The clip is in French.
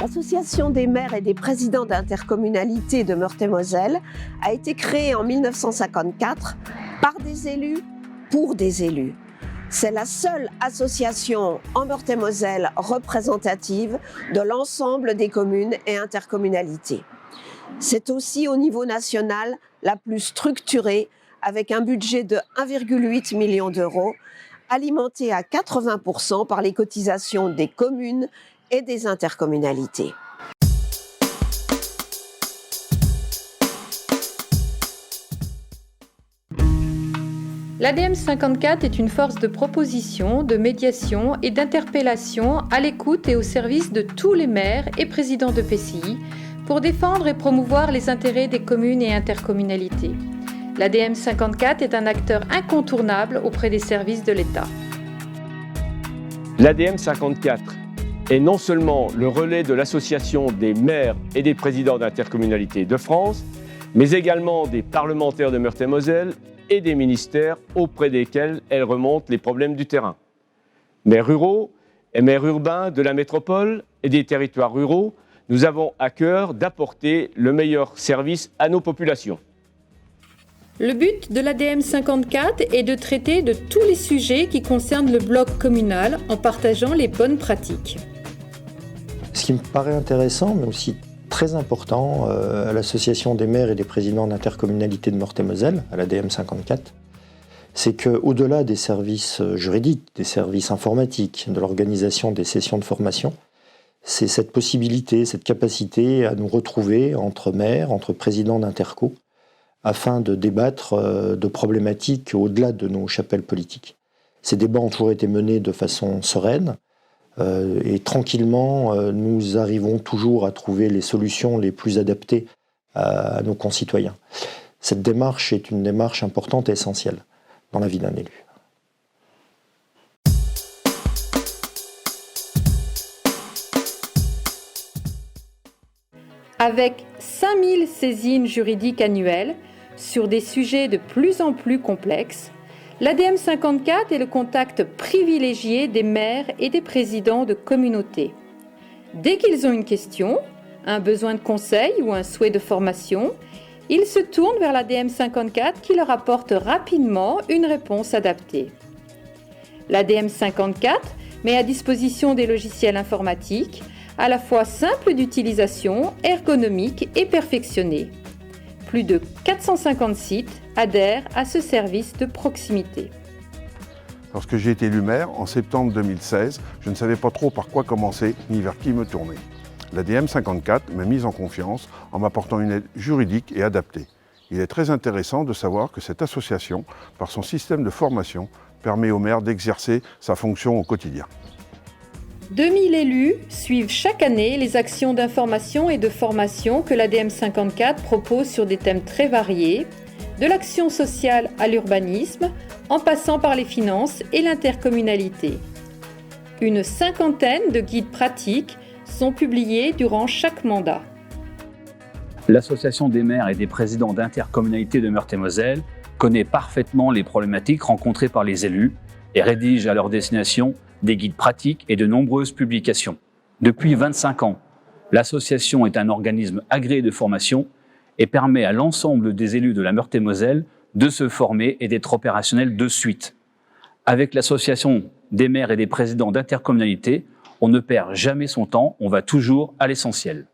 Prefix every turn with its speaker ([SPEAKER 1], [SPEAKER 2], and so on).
[SPEAKER 1] L'Association des maires et des présidents d'intercommunalités de Meurthe-et-Moselle a été créée en 1954 par des élus pour des élus. C'est la seule association en Meurthe-et-Moselle représentative de l'ensemble des communes et intercommunalités. C'est aussi au niveau national la plus structurée, avec un budget de 1,8 million d'euros, alimenté à 80% par les cotisations des communes et des intercommunalités.
[SPEAKER 2] L'ADM 54 est une force de proposition, de médiation et d'interpellation à l'écoute et au service de tous les maires et présidents de PCI pour défendre et promouvoir les intérêts des communes et intercommunalités. L'ADM 54 est un acteur incontournable auprès des services de l'État.
[SPEAKER 3] L'ADM 54 est non seulement le relais de l'Association des maires et des présidents d'intercommunalités de France, mais également des parlementaires de Meurthe-et-Moselle et des ministères auprès desquels elle remonte les problèmes du terrain. Maires ruraux et maires urbains de la métropole et des territoires ruraux, nous avons à cœur d'apporter le meilleur service à nos populations.
[SPEAKER 2] Le but de l'ADM 54 est de traiter de tous les sujets qui concernent le bloc communal en partageant les bonnes pratiques.
[SPEAKER 4] Ce qui me paraît intéressant, mais aussi très important à l'Association des maires et des présidents d'intercommunalités de Meurthe-et-Moselle, à l'ADM 54, c'est qu'au-delà des services juridiques, des services informatiques, de l'organisation des sessions de formation, c'est cette possibilité, cette capacité à nous retrouver entre maires, entre présidents d'interco, afin de débattre de problématiques au-delà de nos chapelles politiques. Ces débats ont toujours été menés de façon sereine et tranquillement, nous arrivons toujours à trouver les solutions les plus adaptées à nos concitoyens. Cette démarche est une démarche importante et essentielle dans la vie d'un élu.
[SPEAKER 2] Avec 5000 saisines juridiques annuelles sur des sujets de plus en plus complexes, l'ADM 54 est le contact privilégié des maires et des présidents de communautés. Dès qu'ils ont une question, un besoin de conseil ou un souhait de formation, ils se tournent vers l'ADM 54 qui leur apporte rapidement une réponse adaptée. L'ADM 54 met à disposition des logiciels informatiques à la fois simples d'utilisation, ergonomiques et perfectionnés. Plus de 450 sites adhèrent à ce service de proximité.
[SPEAKER 5] Lorsque j'ai été élu maire, en septembre 2016, je ne savais pas trop par quoi commencer ni vers qui me tourner. L'ADM 54 m'a mis en confiance en m'apportant une aide juridique et adaptée. Il est très intéressant de savoir que cette association, par son système de formation, permet au maire d'exercer sa fonction au quotidien.
[SPEAKER 2] 2000 élus suivent chaque année les actions d'information et de formation que l'ADM 54 propose sur des thèmes très variés, de l'action sociale à l'urbanisme, en passant par les finances et l'intercommunalité. Une cinquantaine de guides pratiques sont publiés durant chaque mandat.
[SPEAKER 6] L'Association des maires et des présidents d'intercommunalités de Meurthe-et-Moselle connaît parfaitement les problématiques rencontrées par les élus et rédige à leur destination des guides pratiques et de nombreuses publications. Depuis 25 ans, l'association est un organisme agréé de formation et permet à l'ensemble des élus de la Meurthe-et-Moselle de se former et d'être opérationnels de suite. Avec l'association des maires et des présidents d'intercommunalités, on ne perd jamais son temps, on va toujours à l'essentiel.